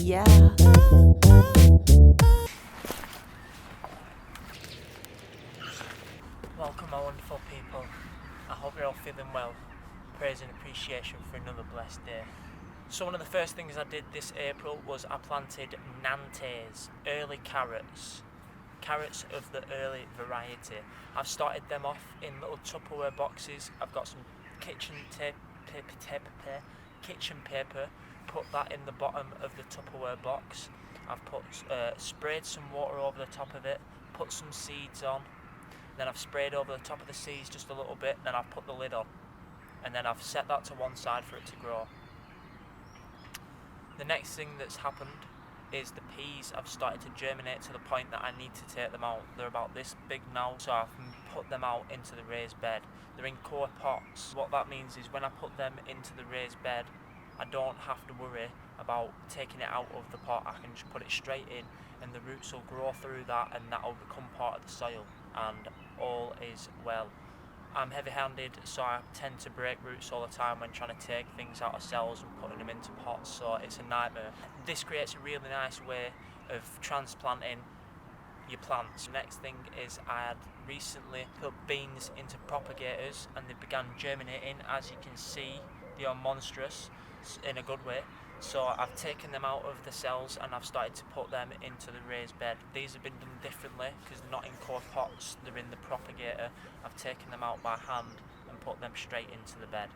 Yeah. Welcome, my wonderful people. I hope you're all feeling well. Praise and appreciation for another blessed day. So one of the first things I did this April was I planted Nantes, early carrots. Carrots of the early variety. I've started them off in little Tupperware boxes. I've got some kitchen paper, put that in the bottom of the Tupperware box. I've sprayed some water over the top of it, put some seeds on, then I've sprayed over the top of the seeds just a little bit, then I've put the lid on, and then I've set that to one side for it to grow. The next thing that's happened is the peas have started to germinate to the point that I need to take them out. They're about this big now, so I've put them out into the raised bed. They're in core pots. What that means is when I put them into the raised bed, I don't have to worry about taking it out of the pot. I can just put it straight in and the roots will grow through that and that will become part of the soil, and all is well. I'm heavy-handed, so I tend to break roots all the time when trying to take things out of cells and putting them into pots, so it's a nightmare. This creates a really nice way of transplanting your plants. The next thing is I had recently put beans into propagators and they began germinating. As you can see, they are monstrous in a good way. So I've taken them out of the cells and I've started to put them into the raised bed. These have been done differently because they're not in core pots, they're in the propagator. I've taken them out by hand and put them straight into the bed.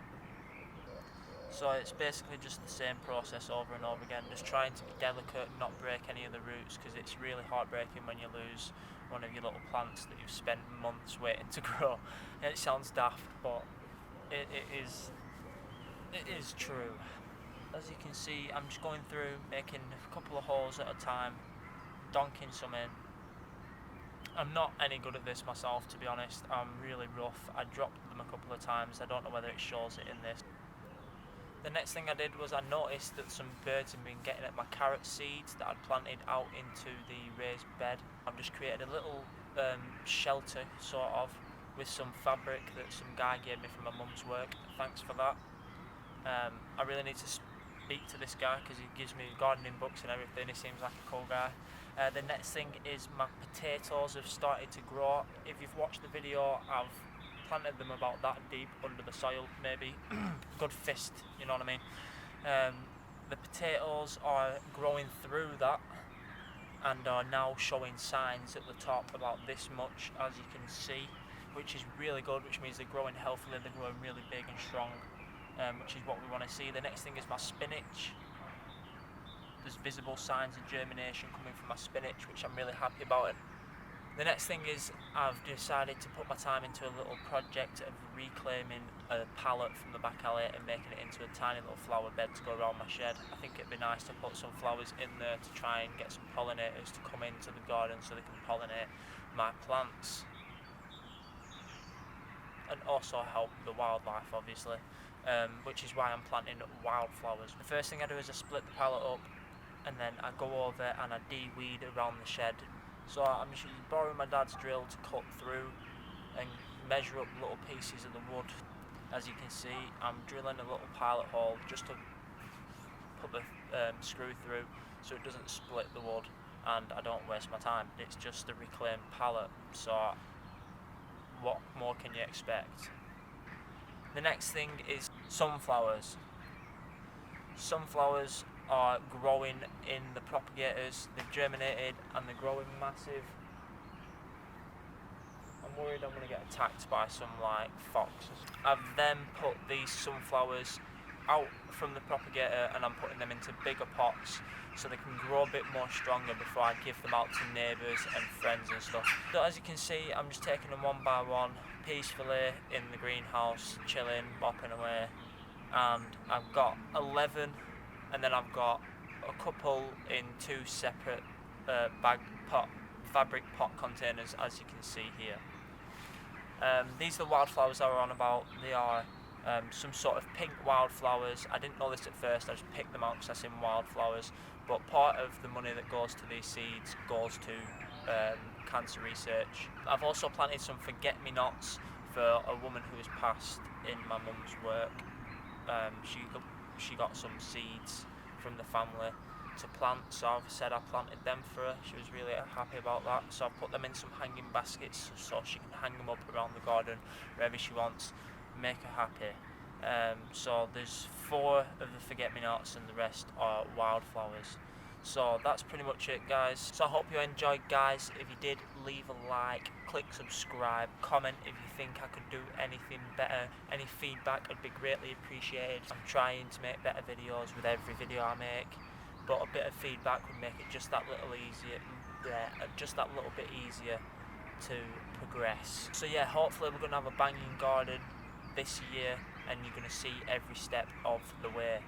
So it's basically just the same process over and over again, just trying to be delicate and not break any of the roots, because it's really heartbreaking when you lose one of your little plants that you've spent months waiting to grow. And it sounds daft, but it is true. As you can see, I'm just going through, making a couple of holes at a time, donking some in. I'm not any good at this myself, to be honest. I'm really rough. I dropped them a couple of times. I don't know whether it shows it in this. The next thing I did was I noticed that some birds have been getting at my carrot seeds that I'd planted out into the raised bed. I've just created a little shelter, sort of, with some fabric that some guy gave me from my mum's work. Thanks for that. I really need to speak to this guy because he gives me gardening books and everything. He seems like a cool guy. The next thing is my potatoes have started to grow. If you've watched the video, I've planted them about that deep under the soil, maybe good fist, you know what I mean. The potatoes are growing through that and are now showing signs at the top about this much, as you can see, which is really good, which means they're growing healthily, they're growing really big and strong, which is what we want to see. The next thing is my spinach. There's visible signs of germination coming from my spinach, which I'm really happy about. The next thing is I've decided to put my time into a little project of reclaiming a pallet from the back alley and making it into a tiny little flower bed to go around my shed. I think it'd be nice to put some flowers in there to try and get some pollinators to come into the garden so they can pollinate my plants. And also help the wildlife, obviously, which is why I'm planting wildflowers. The first thing I do is I split the pallet up and then I go over and I de-weed around the shed. So I'm just borrowing my dad's drill to cut through and measure up little pieces of the wood. As you can see, I'm drilling a little pilot hole just to put the screw through so it doesn't split the wood and I don't waste my time. It's just a reclaimed pallet, so what more can you expect? The next thing is sunflowers. Sunflowers are growing in the propagators. They've germinated and they're growing massive. I'm worried I'm going to get attacked by some foxes. I've then put these sunflowers out from the propagator and I'm putting them into bigger pots so they can grow a bit more stronger before I give them out to neighbours and friends and stuff. So as you can see, I'm just taking them one by one, peacefully in the greenhouse, chilling, mopping away. And I've got 11, and then I've got a couple in two separate fabric pot containers, as you can see here. These are the wildflowers I were on about. They are some sort of pink wildflowers. I didn't know this at first, I just picked them out because I seen wildflowers, but part of the money that goes to these seeds goes to cancer research. I've also planted some forget-me-nots for a woman who has passed in my mum's work. She got some seeds from the family to plant, so I've said I planted them for her. She was really happy about that, so I put them in some hanging baskets so she can hang them up around the garden wherever she wants, make her happy. So there's 4 of the forget-me-nots and the rest are wildflowers. So that's pretty much it, guys. So I hope you enjoyed, guys. If you did, leave a like, click subscribe, comment if you think I could do anything better. Any feedback would be greatly appreciated. I'm trying to make better videos with every video I make, but a bit of feedback would make it just that little easier, just that little bit easier to progress. So yeah, hopefully we're gonna have a banging garden this year, and you're gonna see every step of the way.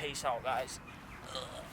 Peace out, guys. Ugh.